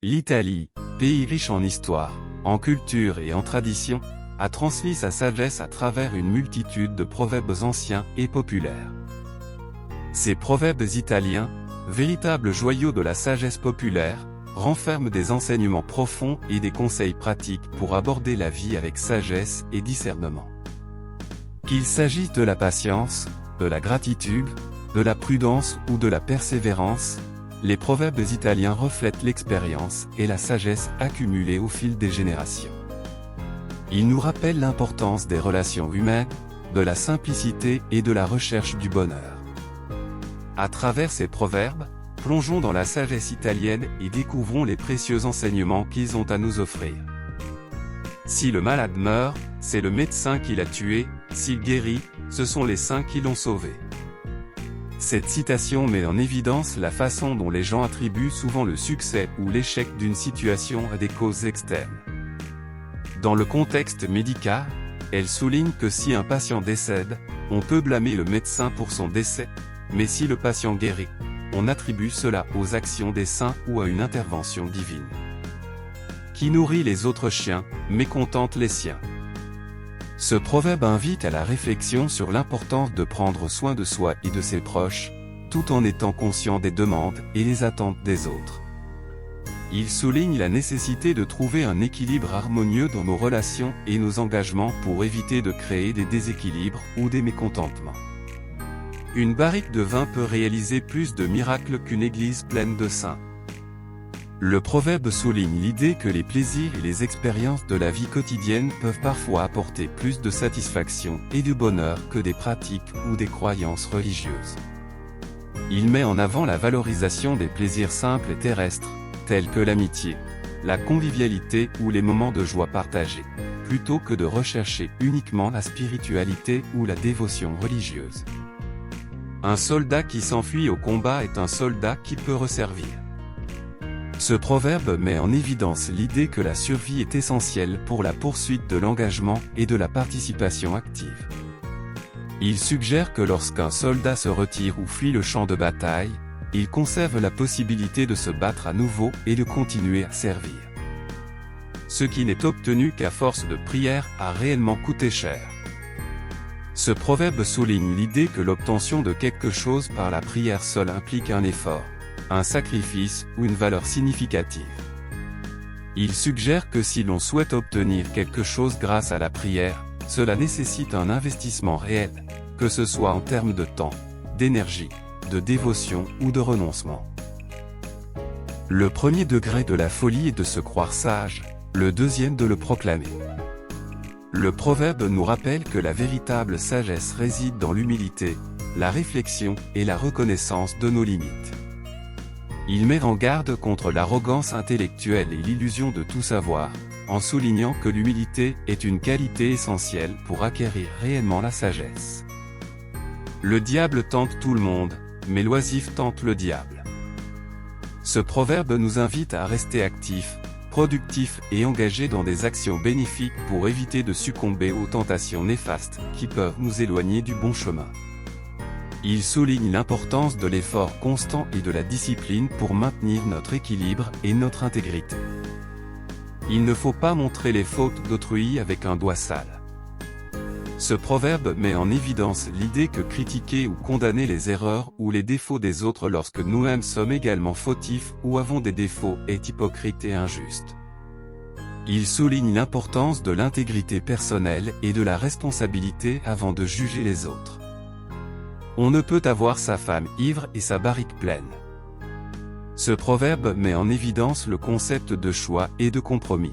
L'Italie, pays riche en histoire, en culture et en tradition, a transmis sa sagesse à travers une multitude de proverbes anciens et populaires. Ces proverbes italiens, véritables joyaux de la sagesse populaire, renferment des enseignements profonds et des conseils pratiques pour aborder la vie avec sagesse et discernement. Qu'il s'agisse de la patience, de la gratitude, de la prudence ou de la persévérance, les proverbes italiens reflètent l'expérience et la sagesse accumulées au fil des générations. Ils nous rappellent l'importance des relations humaines, de la simplicité et de la recherche du bonheur. À travers ces proverbes, plongeons dans la sagesse italienne et découvrons les précieux enseignements qu'ils ont à nous offrir. Si le malade meurt, c'est le médecin qui l'a tué, s'il guérit, ce sont les saints qui l'ont sauvé. Cette citation met en évidence la façon dont les gens attribuent souvent le succès ou l'échec d'une situation à des causes externes. Dans le contexte médical, elle souligne que si un patient décède, on peut blâmer le médecin pour son décès, mais si le patient guérit, on attribue cela aux actions des saints ou à une intervention divine. Qui nourrit les autres chiens, mécontente les siens. Ce proverbe invite à la réflexion sur l'importance de prendre soin de soi et de ses proches, tout en étant conscient des demandes et les attentes des autres. Il souligne la nécessité de trouver un équilibre harmonieux dans nos relations et nos engagements pour éviter de créer des déséquilibres ou des mécontentements. Une barrique de vin peut réaliser plus de miracles qu'une église pleine de saints. Le proverbe souligne l'idée que les plaisirs et les expériences de la vie quotidienne peuvent parfois apporter plus de satisfaction et de bonheur que des pratiques ou des croyances religieuses. Il met en avant la valorisation des plaisirs simples et terrestres, tels que l'amitié, la convivialité ou les moments de joie partagés, plutôt que de rechercher uniquement la spiritualité ou la dévotion religieuse. Un soldat qui s'enfuit au combat est un soldat qui peut resservir. Ce proverbe met en évidence l'idée que la survie est essentielle pour la poursuite de l'engagement et de la participation active. Il suggère que lorsqu'un soldat se retire ou fuit le champ de bataille, il conserve la possibilité de se battre à nouveau et de continuer à servir. Ce qui n'est obtenu qu'à force de prière a réellement coûté cher. Ce proverbe souligne l'idée que l'obtention de quelque chose par la prière seule implique un effort, un sacrifice ou une valeur significative. Il suggère que si l'on souhaite obtenir quelque chose grâce à la prière, cela nécessite un investissement réel, que ce soit en termes de temps, d'énergie, de dévotion ou de renoncement. Le premier degré de la folie est de se croire sage, le deuxième de le proclamer. Le proverbe nous rappelle que la véritable sagesse réside dans l'humilité, la réflexion et la reconnaissance de nos limites. Il met en garde contre l'arrogance intellectuelle et l'illusion de tout savoir, en soulignant que l'humilité est une qualité essentielle pour acquérir réellement la sagesse. Le diable tente tout le monde, mais l'oisif tente le diable. Ce proverbe nous invite à rester actifs, productifs et engagés dans des actions bénéfiques pour éviter de succomber aux tentations néfastes qui peuvent nous éloigner du bon chemin. Il souligne l'importance de l'effort constant et de la discipline pour maintenir notre équilibre et notre intégrité. Il ne faut pas montrer les fautes d'autrui avec un doigt sale. Ce proverbe met en évidence l'idée que critiquer ou condamner les erreurs ou les défauts des autres lorsque nous-mêmes sommes également fautifs ou avons des défauts est hypocrite et injuste. Il souligne l'importance de l'intégrité personnelle et de la responsabilité avant de juger les autres. On ne peut avoir sa femme ivre et sa barrique pleine. Ce proverbe met en évidence le concept de choix et de compromis.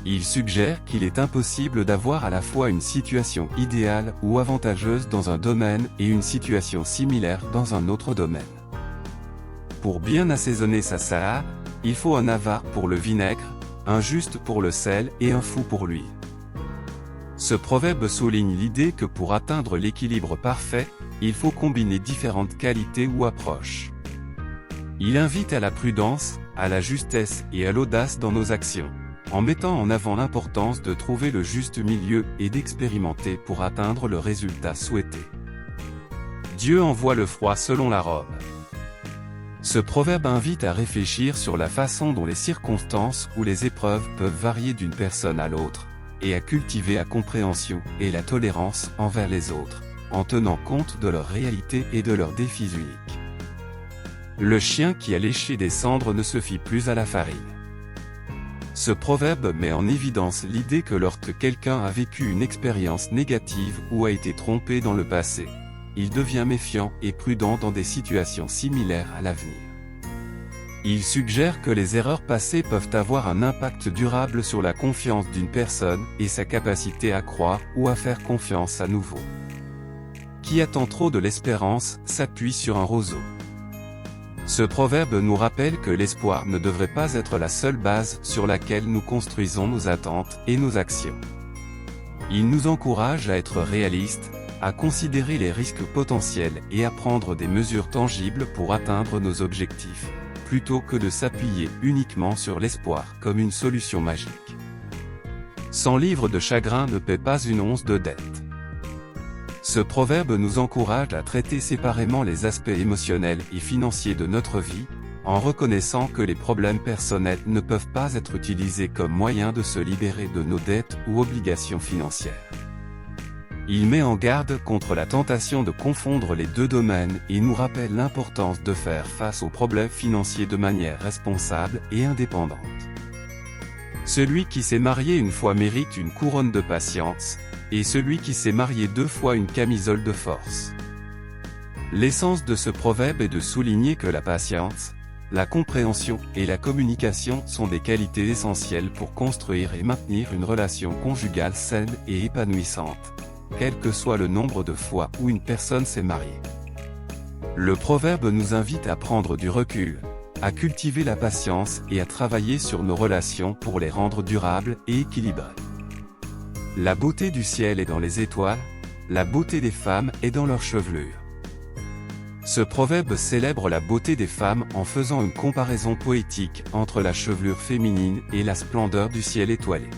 Il suggère qu'il est impossible d'avoir à la fois une situation idéale ou avantageuse dans un domaine et une situation similaire dans un autre domaine. Pour bien assaisonner sa salade, il faut un avare pour le vinaigre, un juste pour le sel et un fou pour l'huile. Ce proverbe souligne l'idée que pour atteindre l'équilibre parfait, il faut combiner différentes qualités ou approches. Il invite à la prudence, à la justesse et à l'audace dans nos actions, en mettant en avant l'importance de trouver le juste milieu et d'expérimenter pour atteindre le résultat souhaité. Dieu envoie le froid selon la robe. Ce proverbe invite à réfléchir sur la façon dont les circonstances ou les épreuves peuvent varier d'une personne à l'autre, et à cultiver la compréhension et la tolérance envers les autres, en tenant compte de leur réalité et de leurs défis uniques. Le chien qui a léché des cendres ne se fie plus à la farine. Ce proverbe met en évidence l'idée que lorsque quelqu'un a vécu une expérience négative ou a été trompé dans le passé, il devient méfiant et prudent dans des situations similaires à l'avenir. Il suggère que les erreurs passées peuvent avoir un impact durable sur la confiance d'une personne et sa capacité à croire ou à faire confiance à nouveau. Qui attend trop de l'espérance s'appuie sur un roseau. Ce proverbe nous rappelle que l'espoir ne devrait pas être la seule base sur laquelle nous construisons nos attentes et nos actions. Il nous encourage à être réalistes, à considérer les risques potentiels et à prendre des mesures tangibles pour atteindre nos objectifs, plutôt que de s'appuyer uniquement sur l'espoir comme une solution magique. 100 livres de chagrin ne paient pas une once de dette. Ce proverbe nous encourage à traiter séparément les aspects émotionnels et financiers de notre vie, en reconnaissant que les problèmes personnels ne peuvent pas être utilisés comme moyen de se libérer de nos dettes ou obligations financières. Il met en garde contre la tentation de confondre les deux domaines et nous rappelle l'importance de faire face aux problèmes financiers de manière responsable et indépendante. Celui qui s'est marié une fois mérite une couronne de patience, et celui qui s'est marié 2 fois une camisole de force. L'essence de ce proverbe est de souligner que la patience, la compréhension et la communication sont des qualités essentielles pour construire et maintenir une relation conjugale saine et épanouissante, quel que soit le nombre de fois où une personne s'est mariée. Le proverbe nous invite à prendre du recul, à cultiver la patience et à travailler sur nos relations pour les rendre durables et équilibrées. La beauté du ciel est dans les étoiles, la beauté des femmes est dans leur chevelure. Ce proverbe célèbre la beauté des femmes en faisant une comparaison poétique entre la chevelure féminine et la splendeur du ciel étoilé.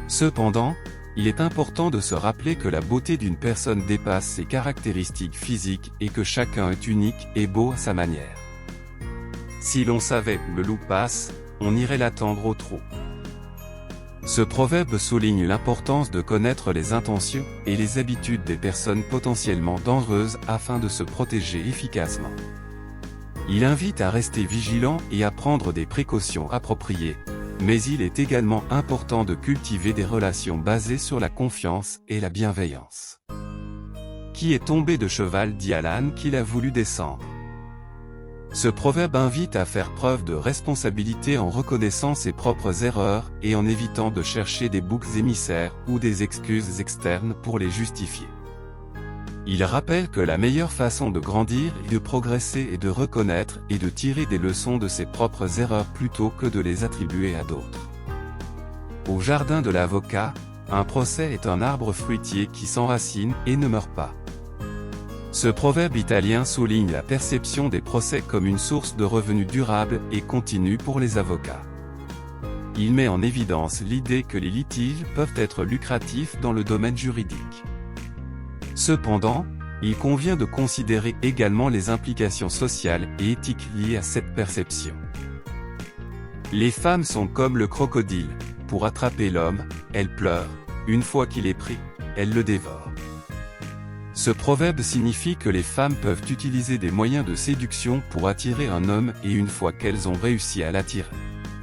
Cependant, il est important de se rappeler que la beauté d'une personne dépasse ses caractéristiques physiques et que chacun est unique et beau à sa manière. Si l'on savait où le loup passe, on irait l'attendre au trot. Ce proverbe souligne l'importance de connaître les intentions et les habitudes des personnes potentiellement dangereuses afin de se protéger efficacement. Il invite à rester vigilant et à prendre des précautions appropriées, mais il est également important de cultiver des relations basées sur la confiance et la bienveillance. Qui est tombé de cheval dit à l'âne qu'il a voulu descendre. Ce proverbe invite à faire preuve de responsabilité en reconnaissant ses propres erreurs et en évitant de chercher des boucs émissaires ou des excuses externes pour les justifier. Il rappelle que la meilleure façon de grandir et de progresser est de reconnaître et de tirer des leçons de ses propres erreurs plutôt que de les attribuer à d'autres. Au jardin de l'avocat, un procès est un arbre fruitier qui s'enracine et ne meurt pas. Ce proverbe italien souligne la perception des procès comme une source de revenus durables et continue pour les avocats. Il met en évidence l'idée que les litiges peuvent être lucratifs dans le domaine juridique. Cependant, il convient de considérer également les implications sociales et éthiques liées à cette perception. Les femmes sont comme le crocodile, pour attraper l'homme, elles pleurent, une fois qu'il est pris, elles le dévorent. Ce proverbe signifie que les femmes peuvent utiliser des moyens de séduction pour attirer un homme et une fois qu'elles ont réussi à l'attirer,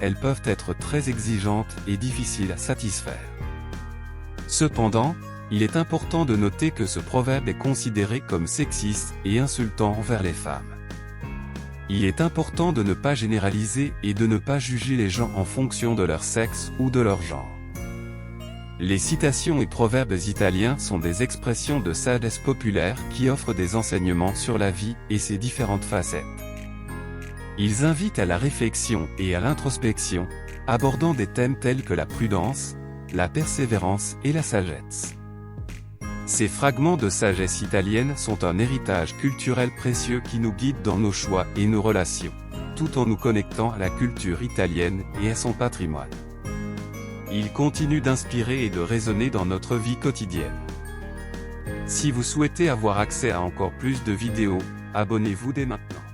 elles peuvent être très exigeantes et difficiles à satisfaire. Cependant, il est important de noter que ce proverbe est considéré comme sexiste et insultant envers les femmes. Il est important de ne pas généraliser et de ne pas juger les gens en fonction de leur sexe ou de leur genre. Les citations et proverbes italiens sont des expressions de sagesse populaire qui offrent des enseignements sur la vie et ses différentes facettes. Ils invitent à la réflexion et à l'introspection, abordant des thèmes tels que la prudence, la persévérance et la sagesse. Ces fragments de sagesse italienne sont un héritage culturel précieux qui nous guide dans nos choix et nos relations, tout en nous connectant à la culture italienne et à son patrimoine. Ils continuent d'inspirer et de résonner dans notre vie quotidienne. Si vous souhaitez avoir accès à encore plus de vidéos, abonnez-vous dès maintenant.